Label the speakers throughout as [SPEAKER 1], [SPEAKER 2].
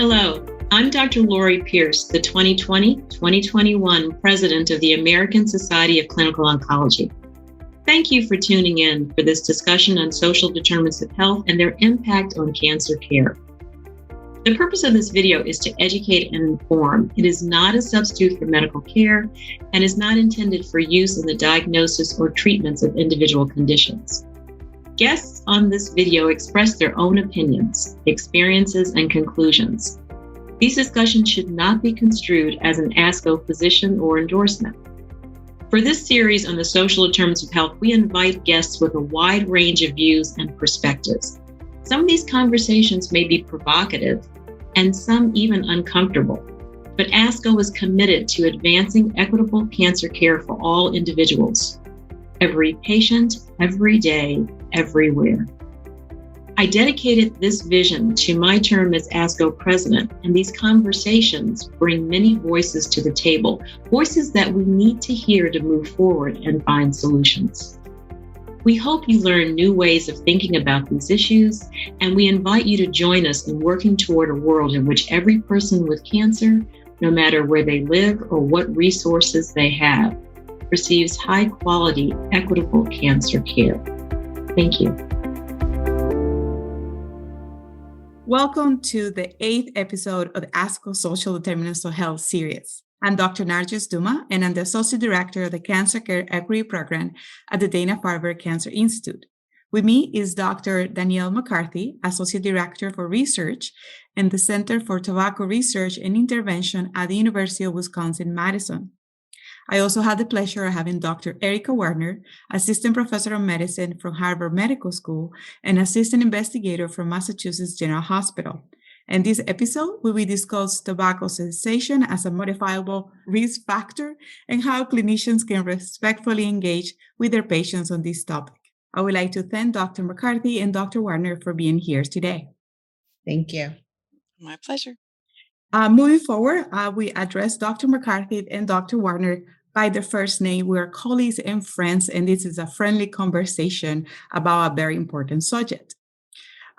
[SPEAKER 1] Hello, I'm Dr. Lori Pierce, the 2020-2021 President of the American Society of Clinical Oncology. Thank you for tuning in for this discussion on social determinants of health and their impact on cancer care. The purpose of this video is to educate and inform. It is not a substitute for medical care and is not intended for use in the diagnosis or treatments of individual conditions. Guests on this video express their own opinions, experiences, and conclusions. These discussions should not be construed as an ASCO position or endorsement. For this series on the social determinants of health, we invite guests with a wide range of views and perspectives. Some of these conversations may be provocative and some even uncomfortable, but ASCO is committed to advancing equitable cancer care for all individuals, every patient, every day, everywhere. I dedicated this vision to my term as ASCO president, and these conversations bring many voices to the table, voices that we need to hear to move forward and find solutions. We hope you learn new ways of thinking about these issues, and we invite you to join us in working toward a world in which every person with cancer, no matter where they live or what resources they have, receives high-quality, equitable cancer care. Thank you.
[SPEAKER 2] Welcome to the 8th episode of the ASCO Social Determinants of Health series. I'm Dr. Narges Duma, and I'm the Associate Director of the Cancer Care Equity Program at the Dana-Farber Cancer Institute. With me is Dr. Danielle McCarthy, Associate Director for Research in the Center for Tobacco Research and Intervention at the University of Wisconsin-Madison. I also had the pleasure of having Dr. Erica Warner, Assistant Professor of Medicine from Harvard Medical School and Assistant Investigator from Massachusetts General Hospital. In this episode, we will discuss tobacco cessation as a modifiable risk factor and how clinicians can respectfully engage with their patients on this topic. I would like to thank Dr. McCarthy and Dr. Warner for being here today.
[SPEAKER 3] Thank you.
[SPEAKER 4] My pleasure.
[SPEAKER 2] Moving forward, we address Dr. McCarthy and Dr. Warner by their first name. We are colleagues and friends, and this is a friendly conversation about a very important subject.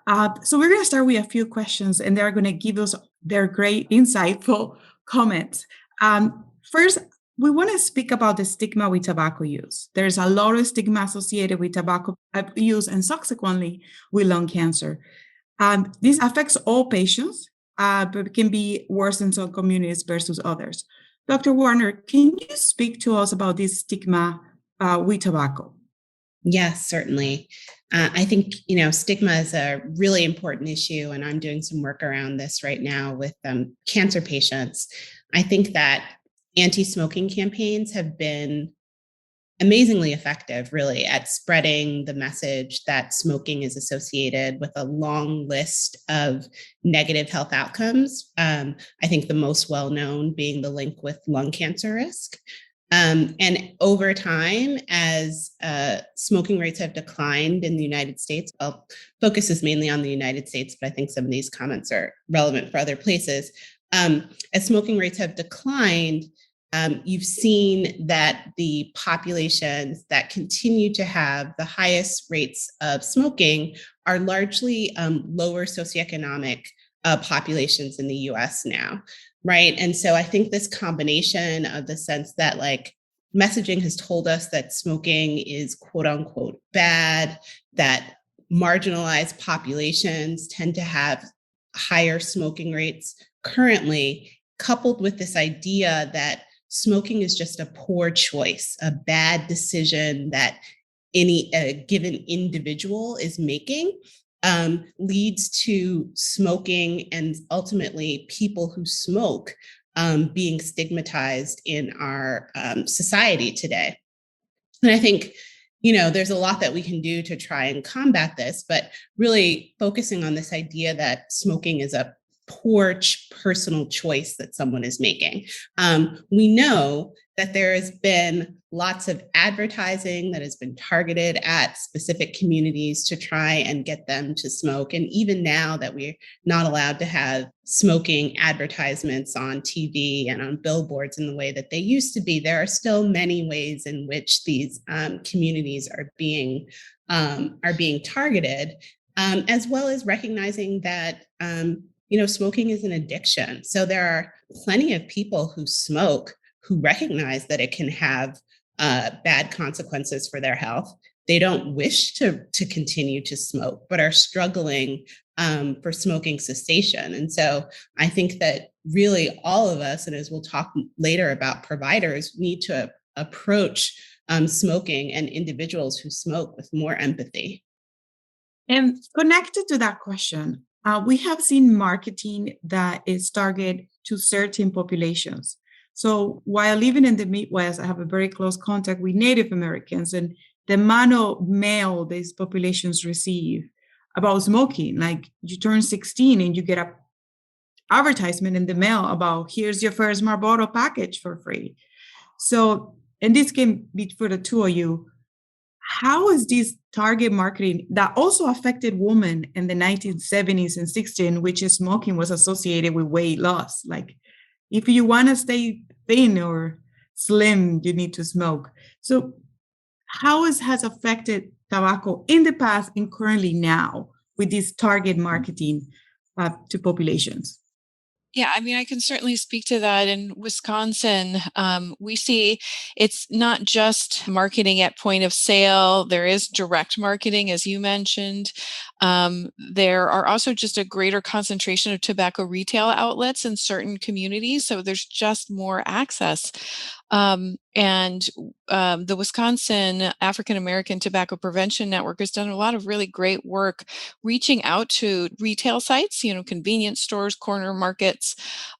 [SPEAKER 2] So we're going to start with a few questions, and they're going to give us their great, insightful comments. First, we want to speak about the stigma with tobacco use. There's a lot of stigma associated with tobacco use and subsequently with lung cancer. This affects all patients, but it can be worse in some communities versus others. Dr. Warner, can you speak to us about this stigma with tobacco?
[SPEAKER 3] Yes, certainly. I think, stigma is a really important issue, and I'm doing some work around this right now with cancer patients. I think that anti-smoking campaigns have been amazingly effective, really, at spreading the message that smoking is associated with a long list of negative health outcomes. I think the most well-known being the link with lung cancer risk. And over time, as smoking rates have declined in the United States, well, focus is mainly on the United States, but I think some of these comments are relevant for other places. As smoking rates have declined, you've seen that the populations that continue to have the highest rates of smoking are largely lower socioeconomic populations in the US now, right? And so I think this combination of the sense that messaging has told us that smoking is quote unquote bad, that marginalized populations tend to have higher smoking rates currently, coupled with this idea that smoking is just a poor choice, a bad decision that any given individual is making, leads to smoking and ultimately people who smoke being stigmatized in our society today. And I think, there's a lot that we can do to try and combat this, but really focusing on this idea that smoking is a poor personal choice that someone is making. We know that there has been lots of advertising that has been targeted at specific communities to try and get them to smoke. And even now that we're not allowed to have smoking advertisements on TV and on billboards in the way that they used to be, there are still many ways in which these communities are being targeted, as well as recognizing that smoking is an addiction. So there are plenty of people who smoke who recognize that it can have bad consequences for their health. They don't wish to continue to smoke, but are struggling for smoking cessation. And so I think that really all of us, and as we'll talk later about providers, need to approach smoking and individuals who smoke with more empathy.
[SPEAKER 2] And connected to that question, we have seen marketing that is targeted to certain populations. So while living in the Midwest, I have a very close contact with Native Americans, and the amount of mail these populations receive about smoking, like you turn 16 and you get a advertisement in the mail about here's your first Marlboro package for free. So, and this can be for the two of you. How is this target marketing that also affected women in the 1970s and 60s, which is smoking was associated with weight loss? Like, if you want to stay thin or slim, you need to smoke. So, how has affected tobacco in the past and currently now with this target marketing to populations?
[SPEAKER 4] Yeah, I mean, I can certainly speak to that. In Wisconsin, we see it's not just marketing at point of sale. There is direct marketing, as you mentioned. There are also just a greater concentration of tobacco retail outlets in certain communities, so there's just more access. The Wisconsin African American Tobacco Prevention Network has done a lot of really great work reaching out to retail sites, convenience stores, corner markets,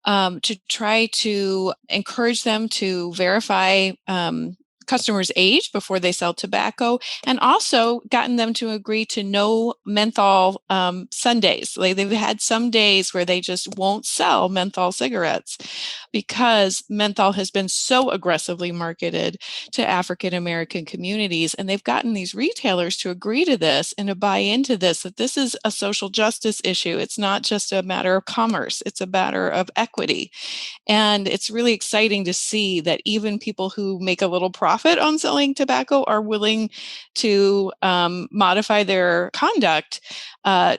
[SPEAKER 4] to try to encourage them to verify customers' age before they sell tobacco, and also gotten them to agree to no menthol Sundays. Like they've had some days where they just won't sell menthol cigarettes because menthol has been so aggressively marketed to African American communities. And they've gotten these retailers to agree to this and to buy into this, that this is a social justice issue. It's not just a matter of commerce, it's a matter of equity. And it's really exciting to see that even people who make a little profit on selling tobacco are willing to modify their conduct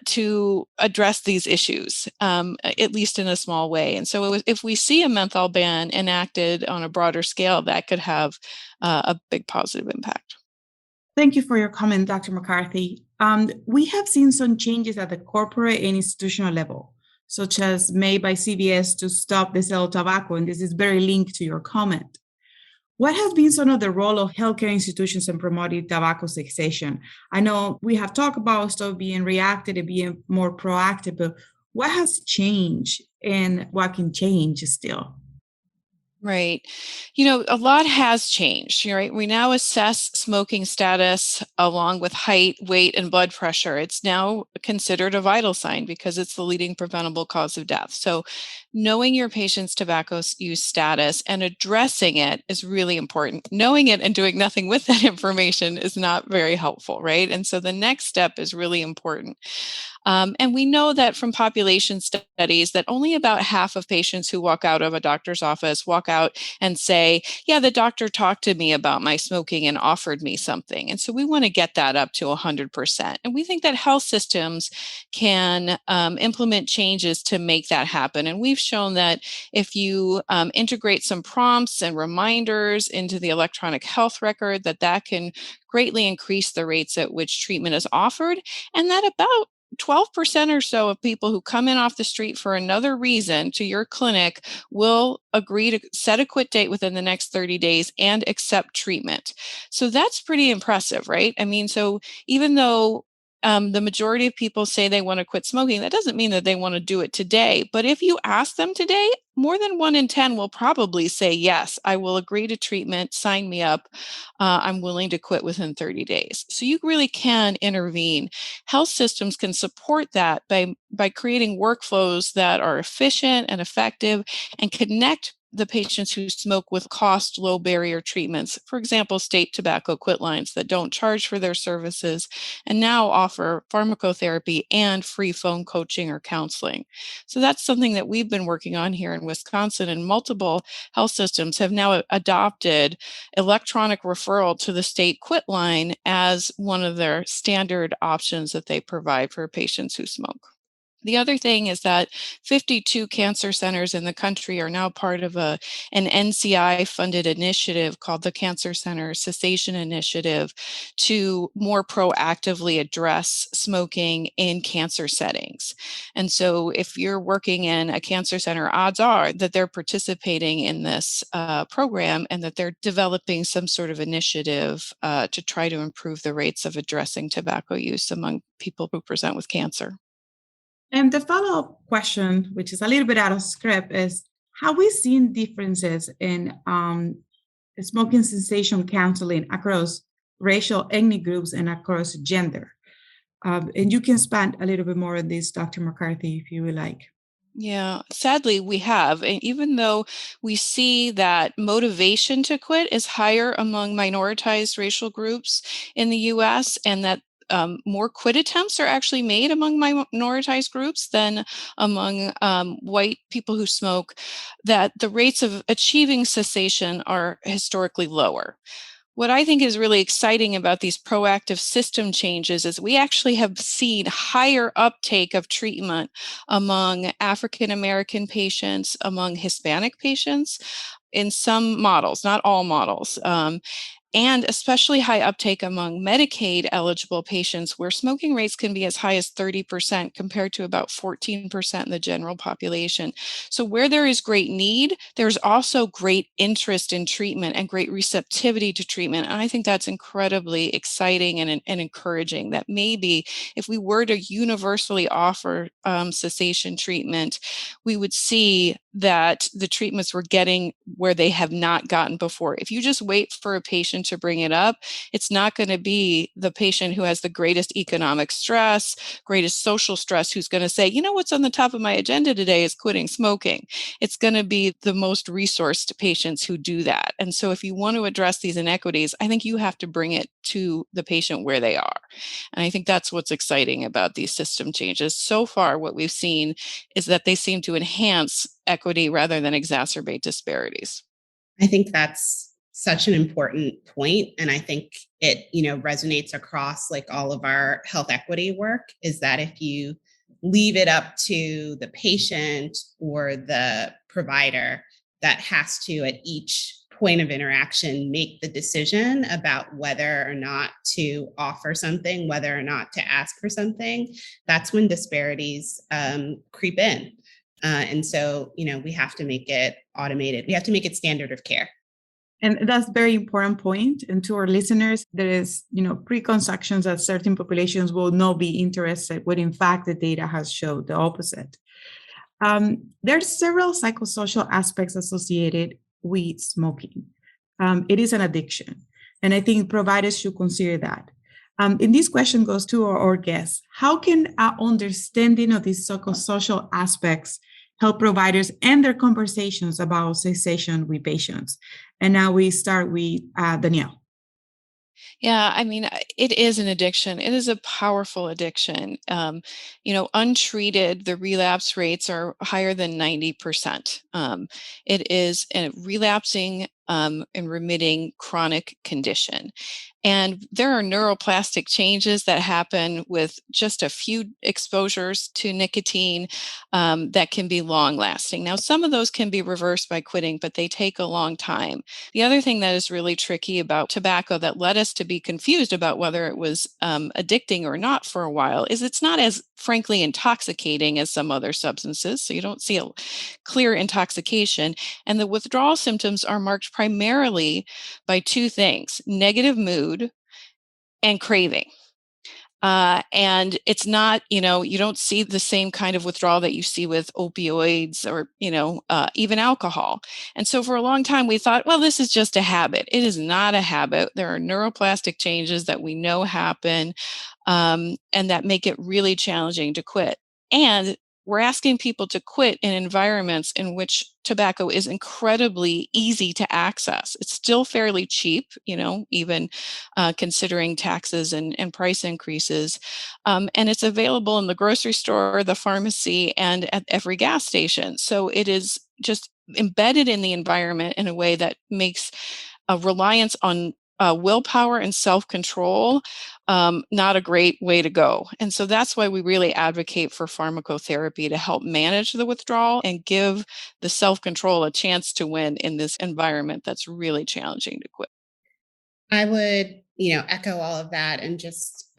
[SPEAKER 4] to address these issues, at least in a small way. And so if we see a menthol ban enacted on a broader scale, that could have a big positive impact.
[SPEAKER 2] Thank you for your comment, Dr. McCarthy. We have seen some changes at the corporate and institutional level, such as made by CVS to stop the sale of tobacco, and this is very linked to your comment. What has been some of the role of healthcare institutions in promoting tobacco cessation? I know we have talked about stuff being reactive and being more proactive, but what has changed and what can change still?
[SPEAKER 4] Right. A lot has changed, right? We now assess smoking status along with height, weight, and blood pressure. It's now considered a vital sign because it's the leading preventable cause of death. So knowing your patient's tobacco use status and addressing it is really important. Knowing it and doing nothing with that information is not very helpful, right? And so the next step is really important. And we know that from population studies that only about half of patients who walk out of a doctor's office walk out and say, yeah, the doctor talked to me about my smoking and offered me something. And so we want to get that up to 100%. And we think that health systems can implement changes to make that happen. And we've shown that if you integrate some prompts and reminders into the electronic health record, that can greatly increase the rates at which treatment is offered, and that about 12% or so of people who come in off the street for another reason to your clinic will agree to set a quit date within the next 30 days and accept treatment. So that's pretty impressive, right? I mean, so even though the majority of people say they want to quit smoking, that doesn't mean that they want to do it today. But if you ask them today, more than 1 in 10 will probably say, yes, I will agree to treatment, sign me up. I'm willing to quit within 30 days. So you really can intervene. Health systems can support that by creating workflows that are efficient and effective and connect the patients who smoke with cost low barrier treatments. For example, state tobacco quit lines that don't charge for their services and now offer pharmacotherapy and free phone coaching or counseling. So that's something that we've been working on here in Wisconsin, and multiple health systems have now adopted electronic referral to the state quit line as one of their standard options that they provide for patients who smoke. The other thing is that 52 cancer centers in the country are now part of an NCI-funded initiative called the Cancer Center Cessation Initiative to more proactively address smoking in cancer settings. And so if you're working in a cancer center, odds are that they're participating in this program and that they're developing some sort of initiative to try to improve the rates of addressing tobacco use among people who present with cancer.
[SPEAKER 2] And the follow-up question, which is a little bit out of script, is have we seen differences in smoking cessation counseling across racial ethnic groups and across gender? And you can expand a little bit more on this, Dr. McCarthy, if you would like.
[SPEAKER 4] Yeah, sadly, we have. And even though we see that motivation to quit is higher among minoritized racial groups in the US, and that more quit attempts are actually made among minoritized groups than among white people who smoke, that the rates of achieving cessation are historically lower. What I think is really exciting about these proactive system changes is we actually have seen higher uptake of treatment among African American patients, among Hispanic patients, in some models, not all models. And especially high uptake among Medicaid eligible patients, where smoking rates can be as high as 30% compared to about 14% in the general population. So where there is great need, there's also great interest in treatment and great receptivity to treatment. And I think that's incredibly exciting and encouraging, that maybe if we were to universally offer cessation treatment, we would see that the treatments we're getting where they have not gotten before. If you just wait for a patient to bring it up, it's not going to be the patient who has the greatest economic stress, greatest social stress, who's going to say, you know, what's on the top of my agenda today is quitting smoking. It's going to be the most resourced patients who do that. And so if you want to address these inequities, I think you have to bring it to the patient where they are. And I think that's what's exciting about these system changes. So far, what we've seen is that they seem to enhance equity rather than exacerbate disparities.
[SPEAKER 3] I think that's such an important point. And I think it, resonates across like all of our health equity work, is that if you leave it up to the patient or the provider that has to, at each point of interaction, make the decision about whether or not to offer something, whether or not to ask for something, that's when disparities creep in. And so, we have to make it automated. We have to make it standard of care.
[SPEAKER 2] And that's a very important point. And to our listeners, there is, preconceptions that certain populations will not be interested, when in fact the data has showed the opposite. There are several psychosocial aspects associated with smoking. It is an addiction, and I think providers should consider that. And this question goes to our guests. How can our understanding of these psychosocial aspects help providers and their conversations about cessation with patients? And now we start with Danielle.
[SPEAKER 4] Yeah, I mean, it is an addiction. It is a powerful addiction. Untreated, the relapse rates are higher than 90%. It is a relapsing and remitting chronic condition. And there are neuroplastic changes that happen with just a few exposures to nicotine that can be long lasting. Now, some of those can be reversed by quitting, but they take a long time. The other thing that is really tricky about tobacco that led us to be confused about whether it was addicting or not for a while is it's not as frankly intoxicating as some other substances. So you don't see a clear intoxication. And the withdrawal symptoms are marked primarily by two things: negative mood and craving. And it's not, you don't see the same kind of withdrawal that you see with opioids or, even alcohol. And so for a long time, we thought, well, this is just a habit. It is not a habit. There are neuroplastic changes that we know happen and that make it really challenging to quit. And we're asking people to quit in environments in which tobacco is incredibly easy to access. It's still fairly cheap, even considering taxes and price increases. And it's available in the grocery store, the pharmacy, and at every gas station. So it is just embedded in the environment in a way that makes a reliance on willpower and self-control, not a great way to go. And so that's why we really advocate for pharmacotherapy to help manage the withdrawal and give the self-control a chance to win in this environment that's really challenging to quit.
[SPEAKER 3] I would, echo all of that and just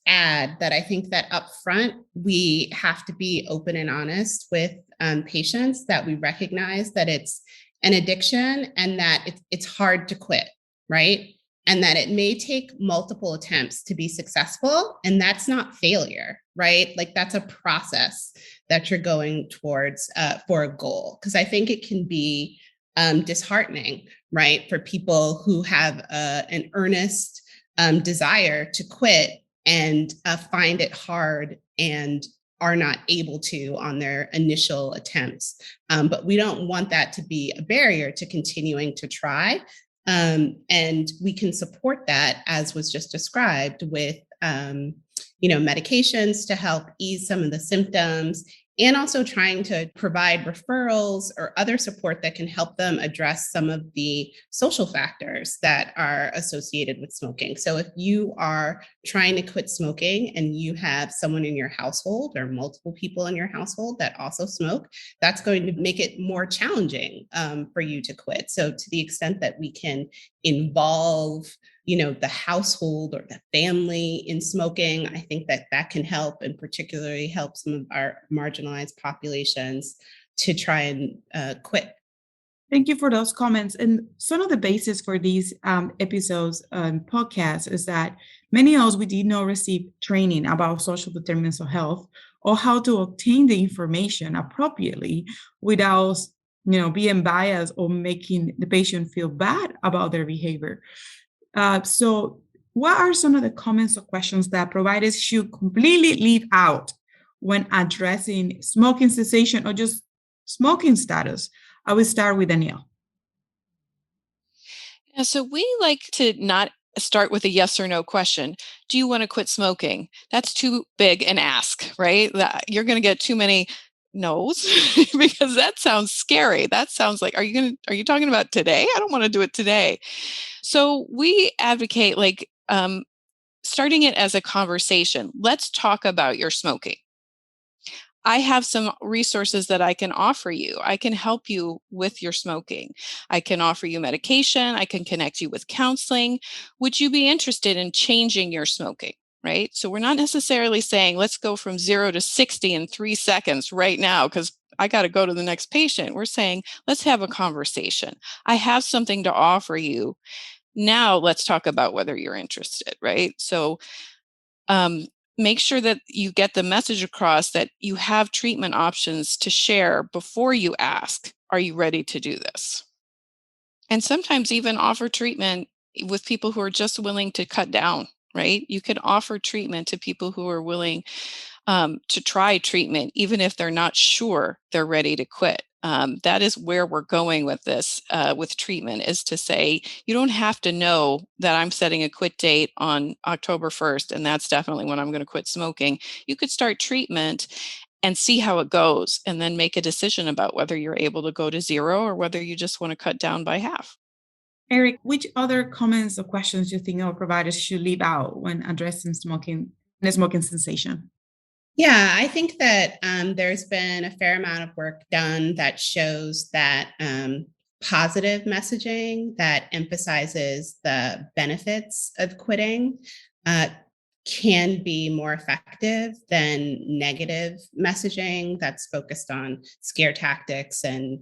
[SPEAKER 3] add that I think that up front, we have to be open and honest with patients, that we recognize that it's an addiction and that it's hard to quit, right? And that it may take multiple attempts to be successful. And that's not failure, right? Like that's a process that you're going towards for a goal. Because I think it can be disheartening, right? For people who have an earnest desire to quit and find it hard and are not able to on their initial attempts. But we don't want that to be a barrier to continuing to try. And we can support that, as was just described, with medications to help ease some of the symptoms, and also trying to provide referrals or other support that can help them address some of the social factors that are associated with smoking. So if you are trying to quit smoking and you have someone in your household or multiple people in your household that also smoke, that's going to make it more challenging for you to quit. So to the extent that we can involve the household or the family in smoking, I think that can help, and particularly help some of our marginalized populations to try and quit.
[SPEAKER 2] Thank you for those comments. And some of the basis for these episodes and podcasts is that many of us, we did not receive training about social determinants of health or how to obtain the information appropriately without being biased or making the patient feel bad about their behavior. So what are some of the comments or questions that providers should completely leave out when addressing smoking cessation or just smoking status? I will start with Danielle.
[SPEAKER 4] Yeah, so we like to not start with a yes or no question. Do you want to quit smoking? That's too big an ask, right? You're going to get too many no's because that sounds scary. That sounds like, are you talking about today? I don't want to do it today. So we advocate starting it as a conversation. Let's talk about your smoking. I have some resources that I can offer you. I can help you with your smoking. I can offer you medication. I can connect you with counseling. Would you be interested in changing your smoking? Right? So we're not necessarily saying, let's go from 0 to 60 in 3 seconds right now, because I got to go to the next patient. We're saying, let's have a conversation. I have something to offer you. Now let's talk about whether you're interested, right? So make sure that you get the message across that you have treatment options to share before you ask, are you ready to do this? And sometimes even offer treatment with people who are just willing to cut down, right? You can offer treatment to people who are willing to try treatment, even if they're not sure they're ready to quit. That is where we're going with this, with treatment, is to say, you don't have to know that I'm setting a quit date on October 1st, and that's definitely when I'm going to quit smoking. You could start treatment and see how it goes, and then make a decision about whether you're able to go to 0 or whether you just want to cut down by half.
[SPEAKER 2] Eric, which other comments or questions do you think our providers should leave out when addressing smoking and smoking cessation?
[SPEAKER 3] Yeah, I think that there's been a fair amount of work done that shows that positive messaging that emphasizes the benefits of quitting can be more effective than negative messaging that's focused on scare tactics and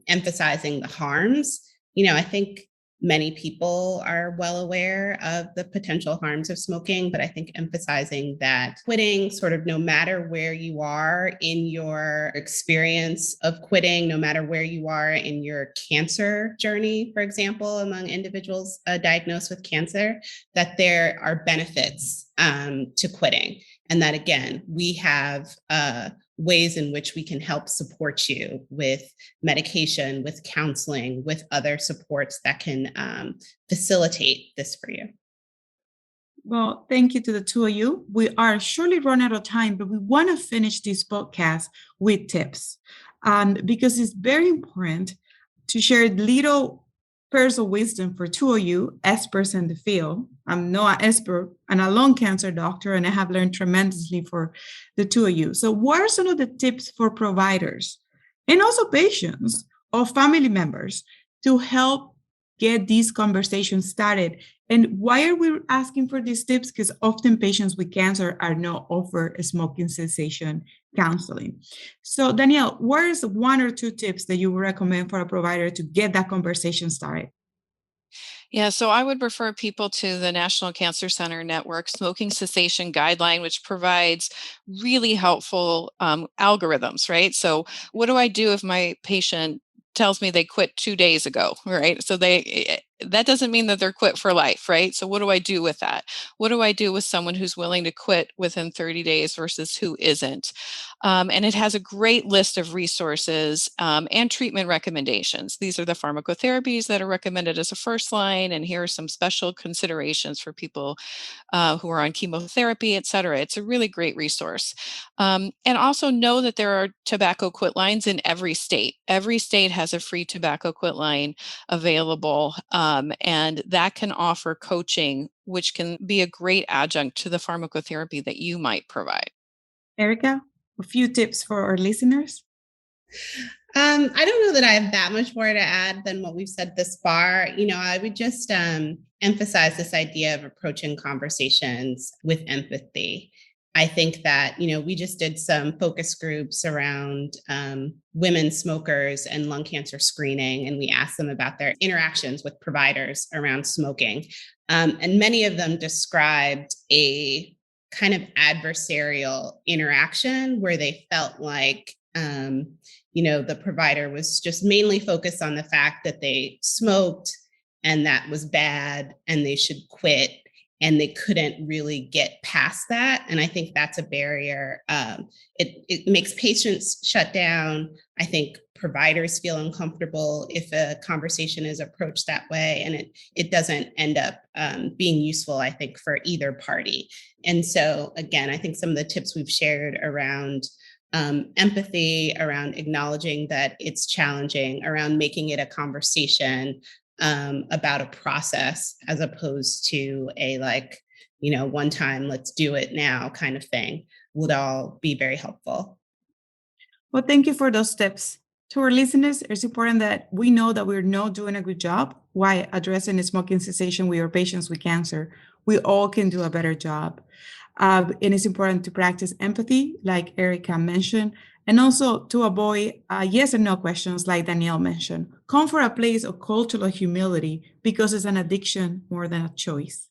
[SPEAKER 3] emphasizing the harms. I think many people are well aware of the potential harms of smoking, but I think emphasizing that quitting, sort of no matter where you are in your experience of quitting, no matter where you are in your cancer journey, for example, among individuals diagnosed with cancer, that there are benefits to quitting. And that, again, we have ways in which we can help support you with medication, with counseling, with other supports that can facilitate this for you.
[SPEAKER 2] Well, thank you to the two of you. We are surely running out of time, but we want to finish this podcast with tips because it's very important to share little pearls of wisdom for two of you, experts in the field. I'm not an expert and a lung cancer doctor, and I have learned tremendously for the two of you. So what are some of the tips for providers and also patients or family members to help get these conversations started? And why are we asking for these tips? Because often patients with cancer are not offered smoking cessation counseling. So Danielle, what is one or two tips that you would recommend for a provider to get that conversation started?
[SPEAKER 4] Yeah, so I would refer people to the National Cancer Center Network Smoking Cessation Guideline, which provides really helpful algorithms, right? So what do I do if my patient tells me they quit 2 days ago, right? So that doesn't mean that they're quit for life, right? So what do I do with that? What do I do with someone who's willing to quit within 30 days versus who isn't? And it has a great list of resources and treatment recommendations. These are the pharmacotherapies that are recommended as a first line, and here are some special considerations for people who are on chemotherapy, et cetera. It's a really great resource. And also know that there are tobacco quit lines in every state. Every state has a free tobacco quit line available, and that can offer coaching, which can be a great adjunct to the pharmacotherapy that you might provide.
[SPEAKER 2] Erica, a few tips for our listeners?
[SPEAKER 3] I don't know that I have that much more to add than what we've said this far. I would just emphasize this idea of approaching conversations with empathy. I think that, we just did some focus groups around women smokers and lung cancer screening, and we asked them about their interactions with providers around smoking. And many of them described a kind of adversarial interaction where they felt like, the provider was just mainly focused on the fact that they smoked and that was bad and they should quit, and they couldn't really get past that. And I think that's a barrier. It makes patients shut down. I think providers feel uncomfortable if a conversation is approached that way, and it doesn't end up being useful, I think, for either party. And so, again, I think some of the tips we've shared around empathy, around acknowledging that it's challenging, around making it a conversation about a process as opposed to a one time, let's do it now kind of thing, would all be very helpful.
[SPEAKER 2] Well, thank you for those tips. To our listeners, it's important that we know that we're not doing a good job while addressing smoking cessation with our patients with cancer. We all can do a better job. And it's important to practice empathy, like Erica mentioned, and also to avoid yes and no questions, like Danielle mentioned. Come from a place of cultural humility because it's an addiction more than a choice.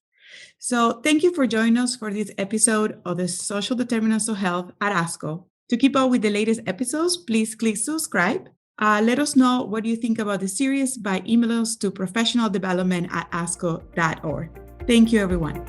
[SPEAKER 2] So thank you for joining us for this episode of the Social Determinants of Health at ASCO. To keep up with the latest episodes, please click subscribe. Let us know what you think about the series by emailing us to professionaldevelopment@asco.org. Thank you, everyone.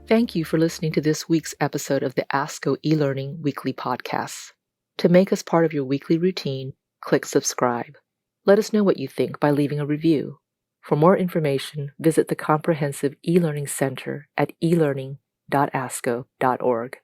[SPEAKER 5] Thank you for listening to this week's episode of the ASCO eLearning Weekly Podcast. To make us part of your weekly routine, click subscribe. Let us know what you think by leaving a review. For more information, visit the Comprehensive eLearning Center at elearning.asco.org.